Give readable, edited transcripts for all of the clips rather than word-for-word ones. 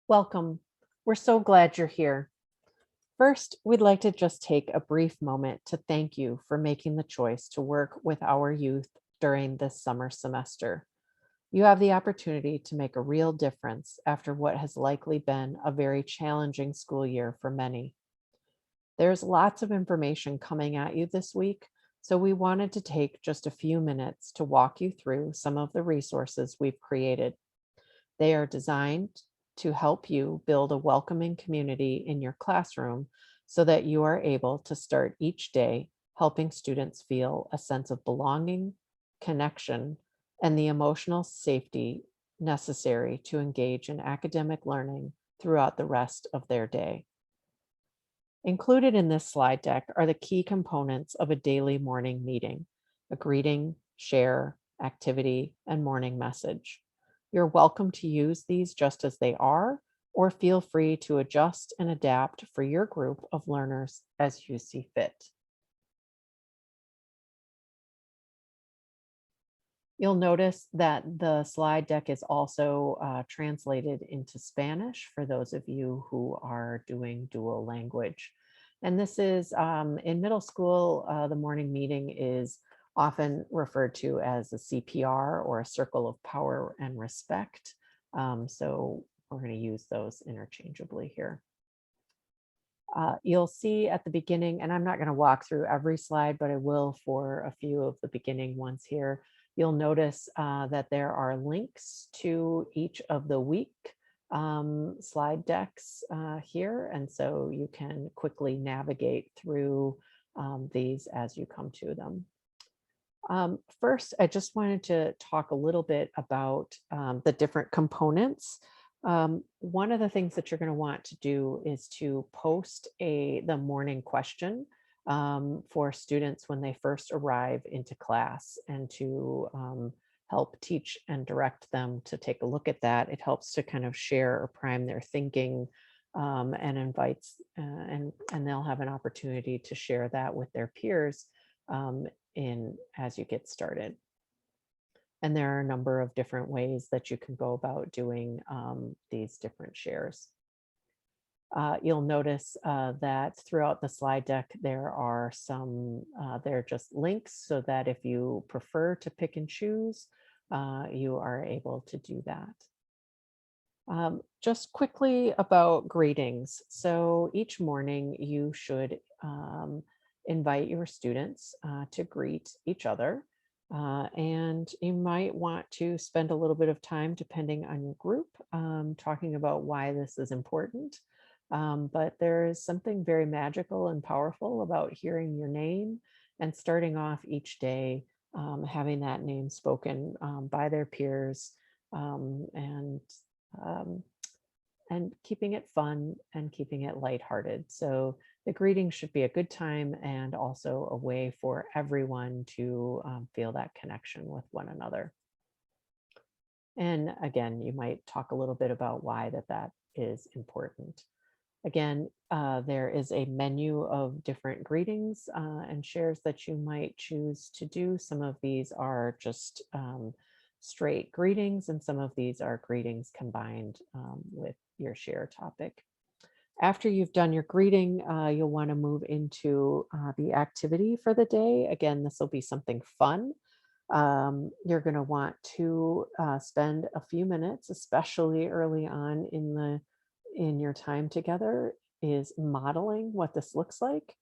Welcome. We're so glad you're here. First, we'd like to just take a brief moment to thank you for making the choice to work with our youth during this summer semester. You have the opportunity to make a real difference after what has likely been a very challenging school year for many. There's lots of information coming at you this week, so we wanted to take just a few minutes to walk you through some of the resources we've created. They are designed to help you build a welcoming community in your classroom so that you are able to start each day helping students feel a sense of belonging, connection, and the emotional safety necessary to engage in academic learning throughout the rest of their day. Included in this slide deck are the key components of a daily morning meeting: a greeting, share, activity, and morning message. You're welcome to use these just as they are, or feel free to adjust and adapt for your group of learners as you see fit. You'll notice that the slide deck is also translated into Spanish for those of you who are doing dual language. And this is in middle school, the morning meeting is often referred to as a CPR or a circle of power and respect. So we're going to use those interchangeably here. You'll see at the beginning, and I'm not going to walk through every slide, but I will for a few of the beginning ones here. You'll notice that there are links to each of the week slide decks here. And so you can quickly navigate through these as you come to them. First, I just wanted to talk a little bit about the different components. One of the things that you're going to want to do is to post the morning question for students when they first arrive into class, and to help teach and direct them to take a look at that. It helps to kind of share or prime their thinking, and invites, and they'll have an opportunity to share that with their peers in as you get started. And there are a number of different ways that you can go about doing these different shares. You'll notice that throughout the slide deck, there are they're just links so that if you prefer to pick and choose, you are able to do that. Just quickly about greetings. So each morning you should invite your students to greet each other. And you might want to spend a little bit of time, depending on your group, talking about why this is important. But there is something very magical and powerful about hearing your name and starting off each day having that name spoken by their peers, and um, and keeping it fun and keeping it lighthearted. So the greeting should be a good time, and also a way for everyone to feel that connection with one another. And again, you might talk a little bit about why that is important. Again, there is a menu of different greetings and shares that you might choose to do. Some of these are just straight greetings, and some of these are greetings combined with your share topic. After you've done your greeting, you'll want to move into the activity for the day. Again, this will be something fun. You're going to want to spend a few minutes, especially early on in your time together, is modeling what this looks like.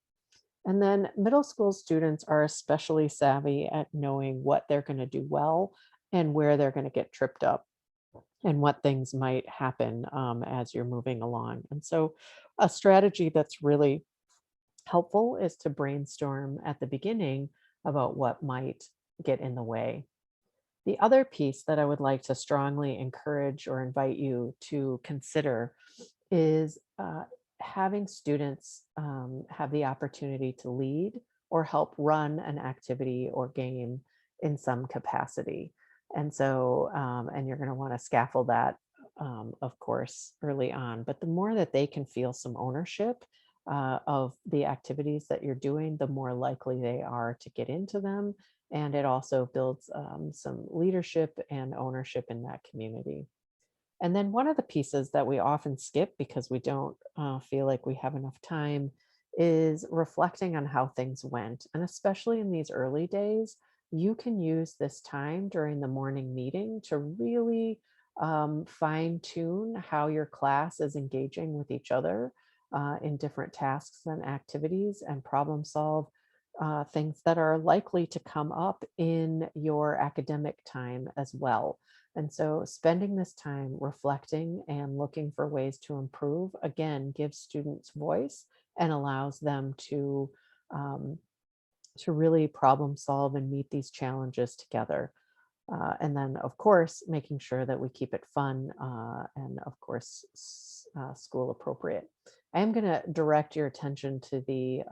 And then middle school students are especially savvy at knowing what they're going to do well and where they're going to get tripped up, and what things might happen as you're moving along. And so a strategy that's really helpful is to brainstorm at the beginning about what might get in the way. The other piece that I would like to strongly encourage or invite you to consider is having students have the opportunity to lead or help run an activity or game in some capacity. And so, and you're going to want to scaffold that, of course, early on. But the more that they can feel some ownership of the activities that you're doing, the more likely they are to get into them. And it also builds some leadership and ownership in that community. And then one of the pieces that we often skip because we don't feel like we have enough time is reflecting on how things went. And especially in these early days, you can use this time during the morning meeting to really fine tune how your class is engaging with each other in different tasks and activities, and problem solve things that are likely to come up in your academic time as well. And so spending this time reflecting and looking for ways to improve, again, gives students voice and allows them um, to really problem solve and meet these challenges together. And then, of course, making sure that we keep it fun and, of course, school appropriate. I am going to direct your attention to the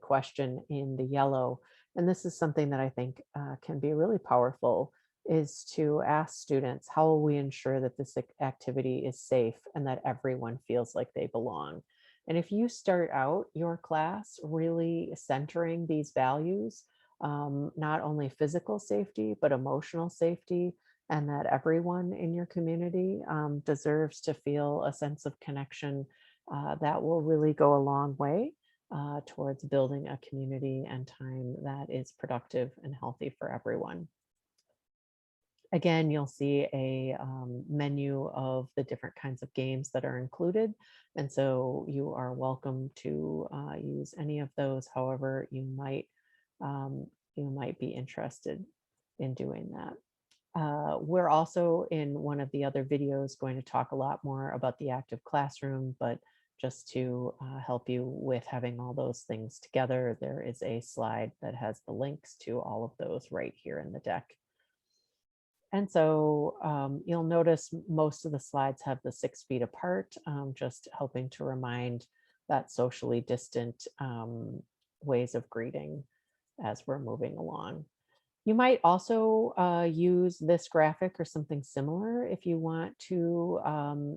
question in the yellow, and this is something that I think can be really powerful. Is to ask students, how will we ensure that this activity is safe and that everyone feels like they belong? And if you start out your class really centering these values, not only physical safety, but emotional safety, and that everyone in your community deserves to feel a sense of connection. That will really go a long way towards building a community and time that is productive and healthy for everyone. Again, you'll see a menu of the different kinds of games that are included. And so you are welcome to use any of those, however um, you might be interested in doing that. We're also in one of the other videos going to talk a lot more about the active classroom, but just to help you with having all those things together, there is a slide that has the links to all of those right here in the deck. And so you'll notice most of the slides have the 6 feet apart, just helping to remind that socially distant ways of greeting as we're moving along. You might also use this graphic or something similar if you want to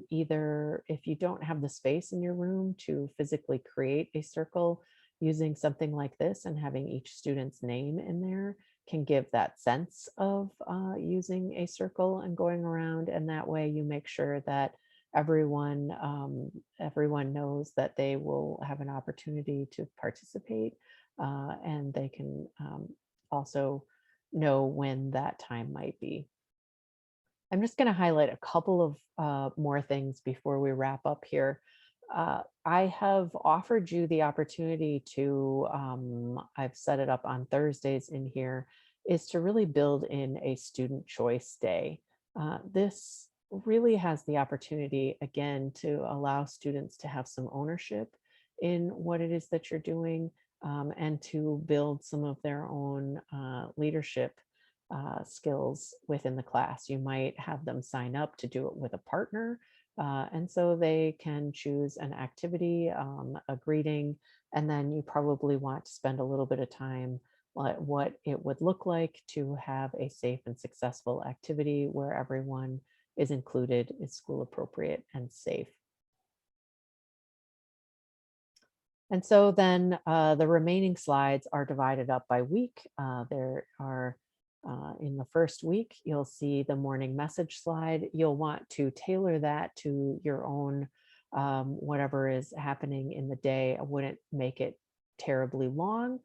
either, if you don't have the space in your room to physically create a circle, using something like this and having each student's name in there can give that sense of using a circle and going around. And that way you make sure that everyone knows that they will have an opportunity to participate, and they can also know when that time might be. I'm just going to highlight a couple of more things before we wrap up here. I have offered you the opportunity to, I've set it up on Thursdays in here, is to really build in a student choice day. This really has the opportunity, again, to allow students to have some ownership in what it is that you're doing, and to build some of their own leadership skills within the class. You might have them sign up to do it with a partner, and so they can choose an activity, a greeting, and then you probably want to spend a little bit of time what it would look like to have a safe and successful activity where everyone is included, is school appropriate and safe. And so then the remaining slides are divided up by week. There are, in the first week, you'll see the morning message slide. You'll want to tailor that to your own, whatever is happening in the day. I wouldn't make it terribly long.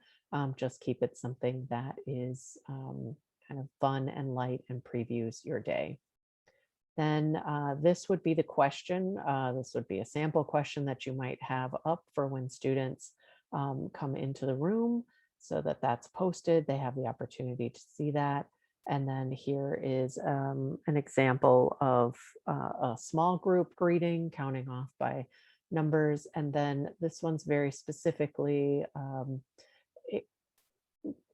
Just keep it something that is kind of fun and light and previews your day. Then this would be the question. This would be a sample question that you might have up for when students come into the room, so that that's posted. They have the opportunity to see that. And then here is an example of a small group greeting, counting off by numbers. And then this one's very specifically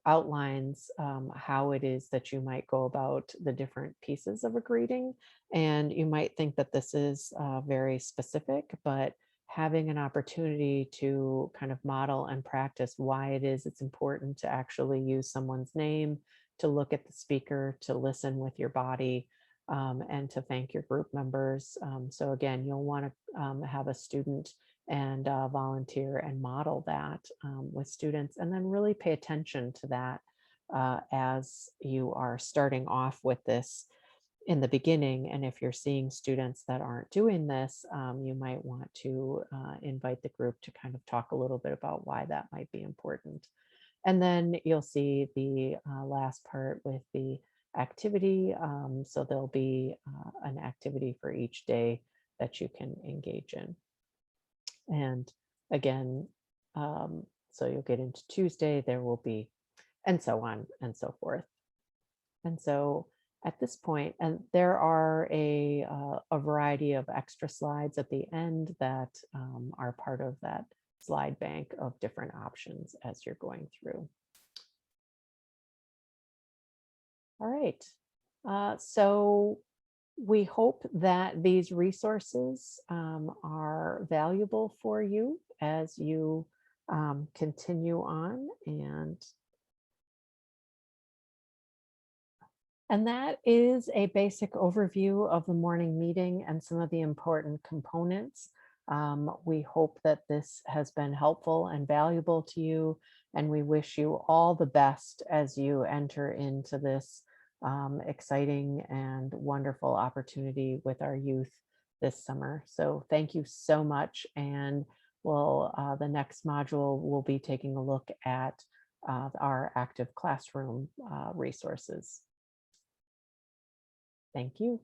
outlines how it is that you might go about the different pieces of a greeting. And you might think that this is very specific, but having an opportunity to kind of model and practice why it is it's important to actually use someone's name, to look at the speaker, to listen with your body, and to thank your group members. So again, you'll want to have a student and volunteer and model that with students, and then really pay attention to that as you are starting off with this in the beginning. And if you're seeing students that aren't doing this, you might want to invite the group to kind of talk a little bit about why that might be important. And then you'll see the last part with the activity. So there'll be an activity for each day that you can engage in. And again, so you'll get into Tuesday, there will be, and so on and so forth. And so at this point, and there are a variety of extra slides at the end that are part of that slide bank of different options as you're going through. All right. So we hope that these resources are valuable for you as you continue on. And that is a basic overview of the morning meeting and some of the important components. We hope that this has been helpful and valuable to you, and we wish you all the best as you enter into this exciting and wonderful opportunity with our youth this summer. So thank you so much. And the next module will be taking a look at our active classroom resources. Thank you.